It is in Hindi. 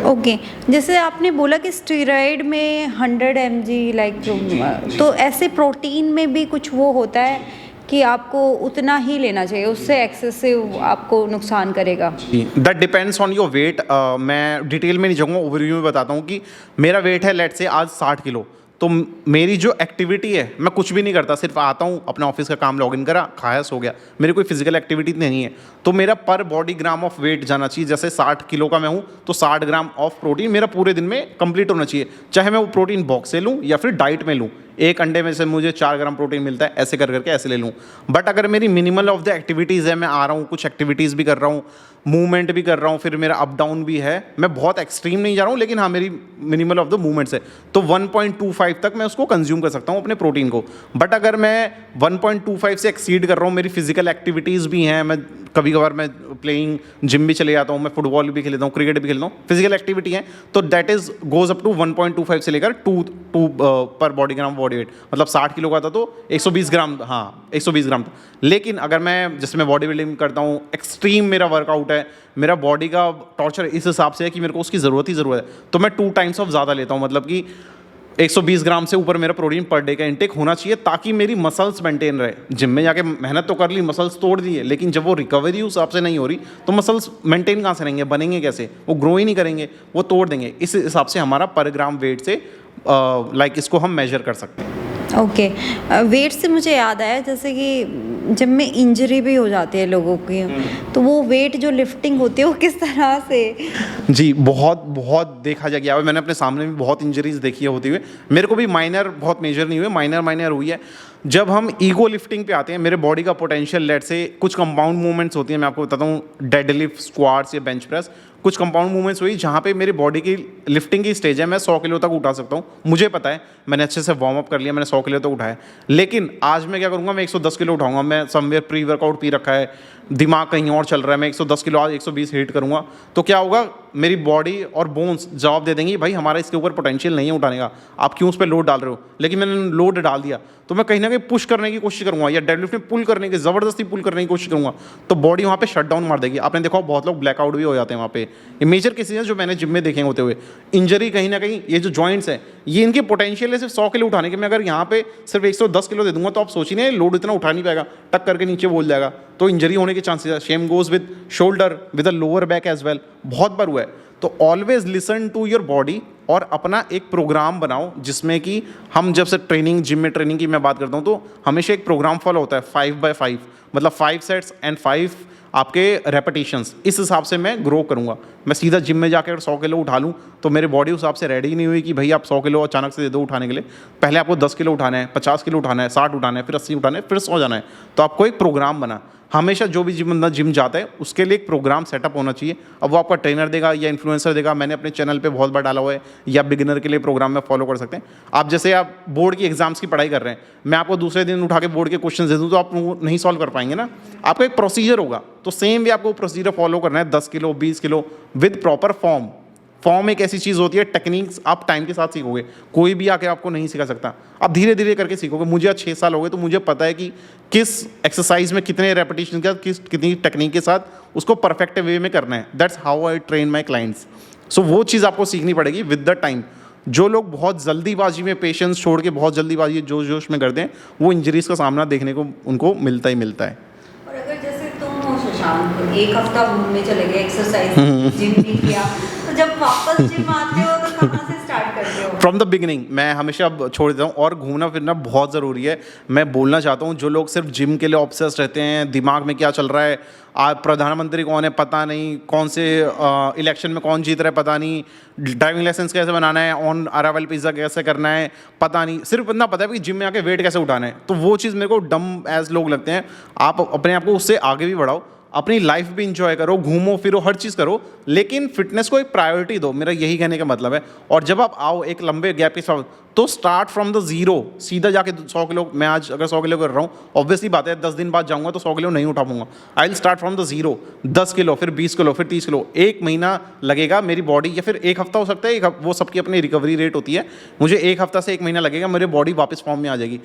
ओके। जैसे आपने बोला कि स्टेरॉइड में 100 mg लाइक, तो ऐसे प्रोटीन में भी कुछ वो होता है कि आपको उतना ही लेना चाहिए, उससे एक्सेसिव आपको नुकसान करेगा? That depends on your weight. मैं डिटेल में नहीं जाऊँगा, ओवरव्यू में बताता हूँ कि मेरा वेट है लेट से आज 60 किलो। तो मेरी जो एक्टिविटी है, मैं कुछ भी नहीं करता, सिर्फ आता हूँ अपने ऑफिस का काम लॉगिन करा, खाया, सो गया, मेरी कोई फिजिकल एक्टिविटी नहीं है, तो मेरा पर बॉडी ग्राम ऑफ वेट जाना चाहिए। जैसे 60 किलो का मैं हूँ तो 60 ग्राम ऑफ प्रोटीन मेरा पूरे दिन में कंप्लीट होना चाहिए, चाहे मैं वो प्रोटीन बॉक्स से लूँ या फिर डाइट में लूँ। एक अंडे में से मुझे 4 ग्राम प्रोटीन मिलता है, ऐसे कर करके ऐसे ले लूँ। बट अगर मेरी मिनिमल ऑफ द एक्टिविटीज़ है, मैं आ रहा हूँ, कुछ एक्टिविटीज़ भी कर रहा हूँ, मूवमेंट भी कर रहा हूँ, फिर मेरा अप डाउन भी है, मैं बहुत एक्सट्रीम नहीं जा रहा हूँ, लेकिन हाँ मेरी मिनिमल ऑफ द मूवमेंट्स है, तो 1.25 तक मैं उसको कंज्यूम कर सकता हूँ अपने प्रोटीन को। बट अगर मैं 1.25 से एक्सीड कर रहा हूँ, मेरी फिजिकल एक्टिविटीज़ भी हैं, मैं कभी कभार मैं प्लेइंग जिम भी चले जाता हूँ, मैं फुटबॉल भी खेलता हूँ, क्रिकेट भी खेलता हूँ, फिजिकल एक्टिविटी है, तो that is goes up to 1.25 से लेकर 2 पर बॉडी ग्राम बॉडी वेट। मतलब 60 किलो का था तो 120 ग्राम, हाँ 120 ग्राम था। लेकिन अगर मैं, जैसे मैं बॉडी बिल्डिंग करता हूँ, एक्सट्रीम मेरा वर्कआउट है, मेरा बॉडी का टॉर्चर इस हिसाब से है कि मेरे को उसकी ज़रूरत ही ज़रूरत है, तो मैं 2 टाइम्स ऑफ ज़्यादा लेता हूँ। मतलब कि 120 ग्राम से ऊपर मेरा प्रोटीन पर डे का इंटेक होना चाहिए, ताकि मेरी मसल्स मेंटेन रहे। जिम में जाके मेहनत तो कर ली, मसल्स तोड़ दिए, लेकिन जब वो रिकवरी उस हिसाब से नहीं हो रही तो मसल्स मेंटेन कहाँ से रहेंगे, बनेंगे कैसे, वो ग्रो ही नहीं करेंगे, वो तोड़ देंगे। इस हिसाब से हमारा पर ग्राम वेट से इसको हम मेजर कर सकते हैं। ओके। वेट से मुझे याद आया, जैसे कि जिम में इंजरी भी हो जाती है लोगों की, तो वो वेट जो लिफ्टिंग होती है वो किस तरह से? जी, बहुत बहुत देखा जा गया है, मैंने अपने सामने भी बहुत इंजरीज देखी है होती हुए। मेरे को भी माइनर, बहुत मेजर नहीं हुए, माइनर हुई है। जब हम ईगो लिफ्टिंग पे आते हैं, मेरे बॉडी का पोटेंशियल लेट से कुछ कंपाउंड मूवमेंट्स होती हैं, मैं आपको बताता हूँ, डेडलिफ्ट, स्क्वाट्स या बेंच प्रेस, कुछ कंपाउंड मूवमेंट्स हुई जहाँ पे मेरी बॉडी की लिफ्टिंग की स्टेज है, मैं 100 किलो तक उठा सकता हूँ, मुझे पता है, मैंने अच्छे से वार्म अप कर लिया, मैंने 100 किलो तक उठाया। लेकिन आज मैं क्या करूँगा, मैं 110 किलो उठाऊंगा, मैं समवेयर प्री वर्कआउट पी रखा है, दिमाग कहीं और चल रहा है, मैं 110 किलो आज 120 हिट करूँगा, तो क्या होगा, मेरी बॉडी और बोन्स जवाब दे देंगी, भाई हमारा इसके ऊपर पोटेंशियल नहीं है उठाने का, आप क्यों उस पर लोड डाल रहे हो। लेकिन मैंने लोड डाल दिया तो मैं कहीं ना कहीं पुश करने की कोशिश करूँगा, या डेडलिफ्ट में पुल करने की, ज़बरदस्ती पुल करने की कोशिश करूँगा, तो बॉडी वहाँ पे शट डाउन मार देगी। आपने देखा बहुत लोग ब्लैकआउट भी हो जाते हैं वहाँ पे। ये मेजर केसेस हैं जो मैंने जिम में देखे होते हुए। इंजरी कहीं ना कहीं, ये जो जॉइंट्स हैं, ये इनके पोटेंशियल है सिर्फ 100 किलो उठाने के, मैं अगर यहाँ पे सिर्फ 110 किलो दे दूंगा तो आप सोचिए ना, लोड इतना उठा नहीं पाएगा, टक करके नीचे बोल जाएगा, तो इंजरी होने के चांसेस है। Same goes with shoulder, with a lower back as well, बहुत बार हुआ है। तो always listen to your body और अपना एक प्रोग्राम बनाओ, जिसमें कि हम जब से ट्रेनिंग, जिम में ट्रेनिंग की मैं बात करता हूँ, तो हमेशा एक प्रोग्राम फॉलो होता है 5x5, मतलब 5 सेट्स एंड 5 आपके रेपिटेशंस। इस हिसाब से मैं ग्रो करूँगा। मैं सीधा जिम में जाकर 100 किलो उठा लूँ तो मेरी बॉडी उस हिसाब से रेडी ही नहीं हुई कि भाई आप 100 किलो अचानक से दे दो उठाने के लिए। पहले आपको 10 किलो उठाना है, 50 किलो उठाना है, 60 उठाना है, फिर 80 उठाना है, फिर 100 जाना है। तो आपको एक प्रोग्राम बना, हमेशा जो भी जिम जाता है उसके लिए एक प्रोग्राम सेटअप होना चाहिए। अब वो आपका ट्रेनर देगा या इन्फ्लुएंसर देगा, मैंने अपने चैनल पे बहुत बार डाला हुआ है, या बिगिनर के लिए प्रोग्राम में फॉलो कर सकते हैं आप। जैसे आप बोर्ड की एग्जाम्स की पढ़ाई कर रहे हैं, मैं आपको दूसरे दिन उठा के बोर्ड के क्वेश्चन दे दूँ तो आप वो नहीं सॉल्व कर पाएंगे ना। आपका एक प्रोसीजर होगा, तो सेम भी आपको प्रोसीजर फॉलो करना है, 10 kilo 20 kilo with proper form. Form एक ऐसी चीज़ होती है, टेक्निक्स आप टाइम के साथ सीखोगे, कोई भी आके आपको नहीं सिखा सकता, आप धीरे धीरे करके सीखोगे। मुझे आज 6 साल हो गए, तो मुझे पता है कि किस एक्सरसाइज में कितने रेपिटेशन के साथ, कितनी टेक्निक के साथ उसको परफेक्ट वे में करना है। That's how I train my clients. So वो चीज़ आपको सीखनी पड़ेगी विद द टाइम। जो लोग बहुत जल्दीबाजी में, पेशेंस छोड़ के बहुत जल्दीबाजी जोश जोश में करते हैं, वो इंजरीज का सामना देखने को उनको मिलता ही मिलता है। और अगर जैसे तुम हो शशांक, एक हफ्ता घूमने चले गए, एक्सरसाइज जिम नहीं किया, तो जब वापस जिम आते हो तो कहाँ से स्टार्ट करते हो? From the beginning. मैं हमेशा छोड़ देता हूँ, और घूमना फिरना बहुत ज़रूरी है। मैं बोलना चाहता हूँ, जो लोग सिर्फ जिम के लिए ऑब्सेस्ड रहते हैं, दिमाग में क्या चल रहा है, आज प्रधानमंत्री कौन है पता नहीं, कौन से इलेक्शन में कौन जीत रहा है पता नहीं, ड्राइविंग लाइसेंस कैसे बनाना है, ऑन अराइवल पिज़्ज़ा कैसे करना है पता नहीं, सिर्फ इतना पता है कि जिम में आके वेट कैसे उठाना है, तो वो चीज़ मेरे को डम एज लोग लगते हैं। आप अपने आप को उससे आगे भी बढ़ाओ, अपनी लाइफ भी इंजॉय करो, घूमो फिरो, हर चीज़ करो, लेकिन फिटनेस को एक प्रायोरिटी दो, मेरा यही कहने का मतलब है। और जब आप आओ एक लंबे गैप के साथ, तो स्टार्ट फ्रॉम द जीरो, सीधा जाके 100 किलो, मैं आज अगर 100 किलो कर रहा हूँ, ऑब्वियसली बात है 10 दिन बाद जाऊँगा तो 100 किलो नहीं उठा पाऊंगा। I will start from the zero, 10 kilo, फिर 20 किलो, फिर 30 किलो, 1 महीना लगेगा मेरी बॉडी, या फिर 1 हफ्ता हो सकता है, वो सबकी अपनी रिकवरी रेट होती है। मुझे 1 हफ्ता से 1 महीना लगेगा, मेरी बॉडी वापस फॉर्म में आ जाएगी।